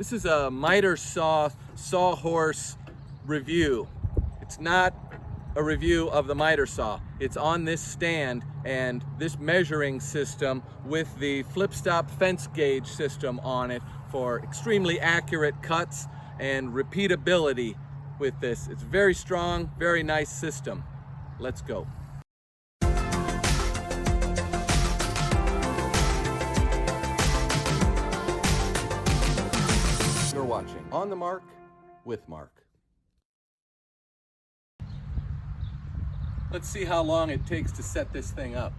This is a miter saw sawhorse review. It's not a review of the miter saw. It's on this stand, and this measuring system with the flip stop fence gauge system on it for extremely accurate cuts and repeatability with this. It's very strong, very nice system. Let's go. You're watching On the Mark with Mark. Let's see how long it takes to set this thing up.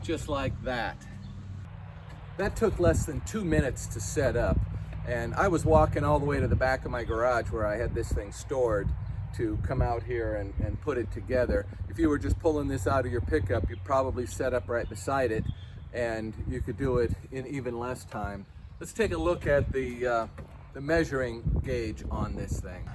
Just like that. That took less than 2 minutes to set up, and I was walking all the way to the back of my garage where I had this thing stored to come out here and put it together. If you were just pulling this out of your pickup, you'd probably set up right beside it, and you could do it in even less time. Let's take a look at the measuring gauge on this thing.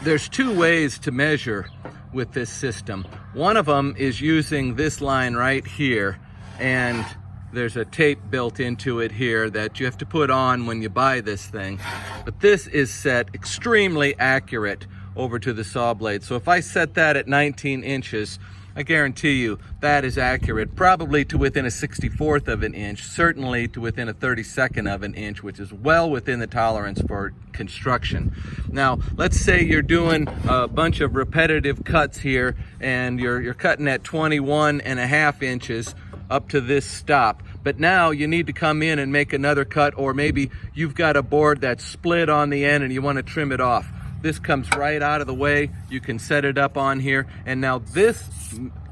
There's two ways to measure with this system. One of them is using this line right here, and there's a tape built into it here that you have to put on when you buy this thing. But this is set extremely accurate over to the saw blade. So if I set that at 19 inches, I guarantee you that is accurate, probably to within a 64th of an inch, certainly to within a 32nd of an inch, which is well within the tolerance for construction. Now, let's say you're doing a bunch of repetitive cuts here, and you're cutting at 21.5 inches up to this stop. But now you need to come in and make another cut, or maybe you've got a board that's split on the end and you want to trim it off. This comes right out of the way. You can set it up on here. And now this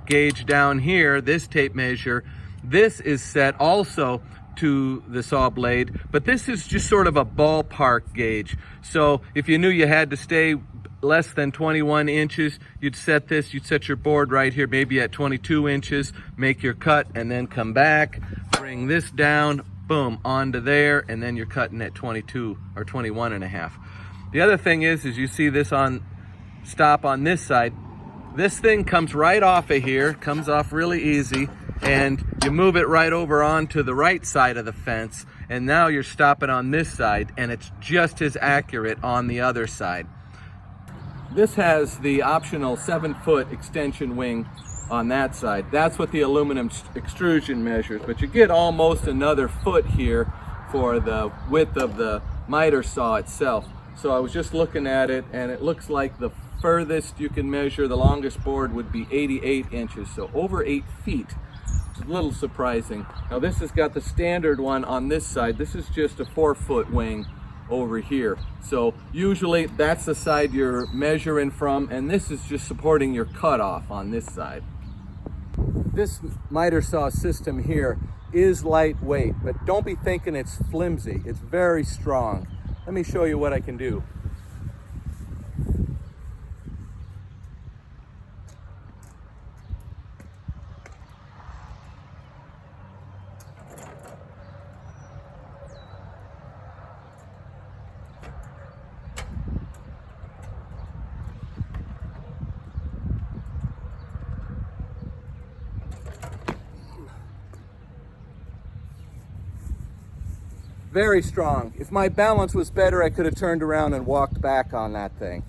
gauge down here, this tape measure, this is set also to the saw blade, but this is just sort of a ballpark gauge. So if you knew you had to stay less than 21 inches, you'd set your board right here, maybe at 22 inches, make your cut, and then come back, bring this down, boom, onto there, and then you're cutting at 22 or 21.5. The other thing is you see this on stop on this side. This thing comes right off of here, comes off really easy, and you move it right over onto the right side of the fence, and now you're stopping on this side, and it's just as accurate on the other side. This has the optional 7-foot extension wing on that side. That's what the aluminum extrusion measures, but you get almost another foot here for the width of the miter saw itself. So I was just looking at it, and it looks like the furthest you can measure, the longest board would be 88 inches, so over 8 feet. It's a little surprising. Now this has got the standard one on this side. This is just a 4-foot wing over here. So usually that's the side you're measuring from, and this is just supporting your cutoff on this side. This miter saw system here is lightweight, but don't be thinking it's flimsy. It's very strong. Let me show you what I can do. Very strong. If my balance was better, I could have turned around and walked back on that thing.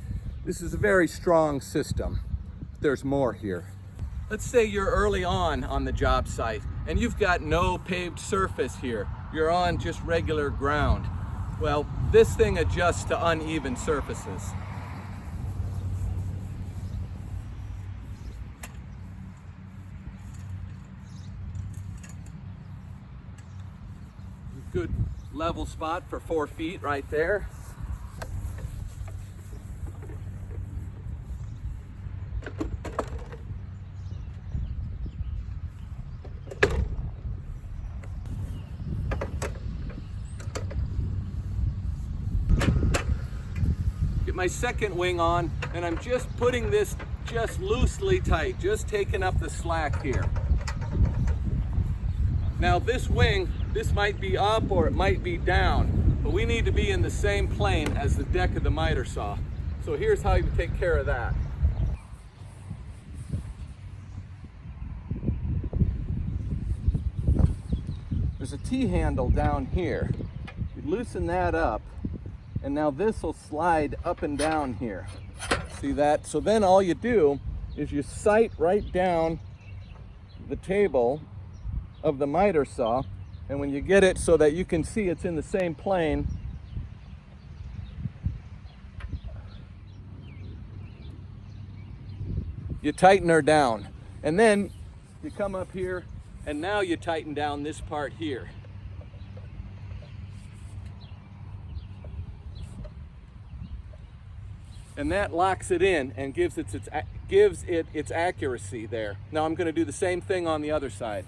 This is a very strong system. There's more here. Let's say you're early on the job site and you've got no paved surface here. You're on just regular ground. Well, this thing adjusts to uneven surfaces. Good level spot for 4 feet right there. Get my second wing on, and I'm just putting this just loosely tight, just taking up the slack here. Now this wing, this might be up or it might be down, but we need to be in the same plane as the deck of the miter saw. So here's how you take care of that. There's a T-handle down here. You loosen that up, and now this will slide up and down here. See that? So then all you do is you sight right down the table of the miter saw, and when you get it so that you can see it's in the same plane, you tighten her down, and then you come up here and now you tighten down this part here. And that locks it in and gives it its accuracy there. Now I'm going to do the same thing on the other side.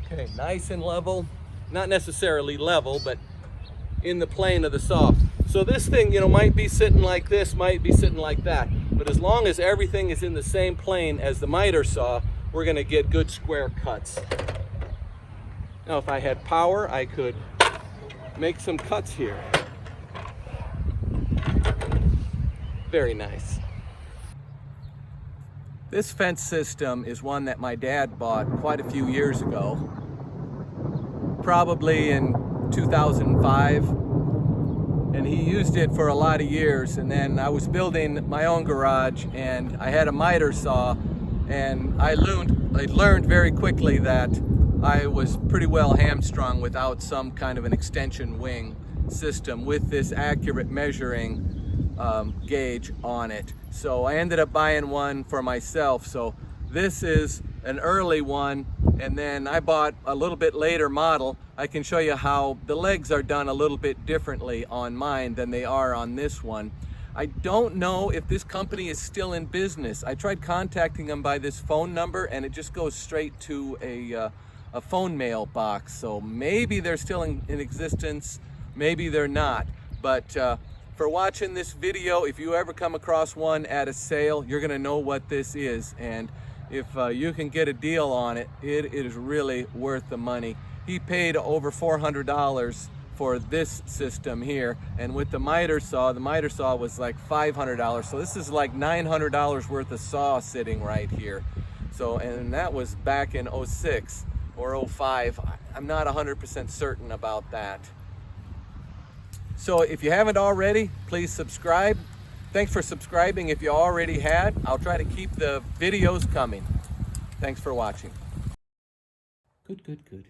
Okay, nice and level, not necessarily level, but in the plane of the saw. So this thing, you know, might be sitting like this, might be sitting like that, but as long as everything is in the same plane as the miter saw, we're going to get good square cuts. Now if I had power, I could make some cuts here. Very nice. This fence system is one that my dad bought quite a few years ago, probably in 2005, and he used it for a lot of years. And then I was building my own garage and I had a miter saw, and I learned very quickly that I was pretty well hamstrung without some kind of an extension wing system with this accurate measuring gauge on it. So I ended up buying one for myself. So this is an early one, and then I bought a little bit later model. I can show you how the legs are done a little bit differently on mine than they are on this one. I don't know if this company is still in business. I tried contacting them by this phone number and it just goes straight to a phone mail box. So maybe they're still in existence, maybe they're not. But for watching this video, if you ever come across one at a sale, you're gonna know what this is. And if you can get a deal on it, it is really worth the money. He paid over $400 for this system here. And with the miter saw was like $500. So this is like $900 worth of saw sitting right here. So, and that was back in 06 or 05. I'm not 100% certain about that. So if you haven't already, please subscribe. Thanks for subscribing if you already had. I'll try to keep the videos coming. Thanks for watching. Good.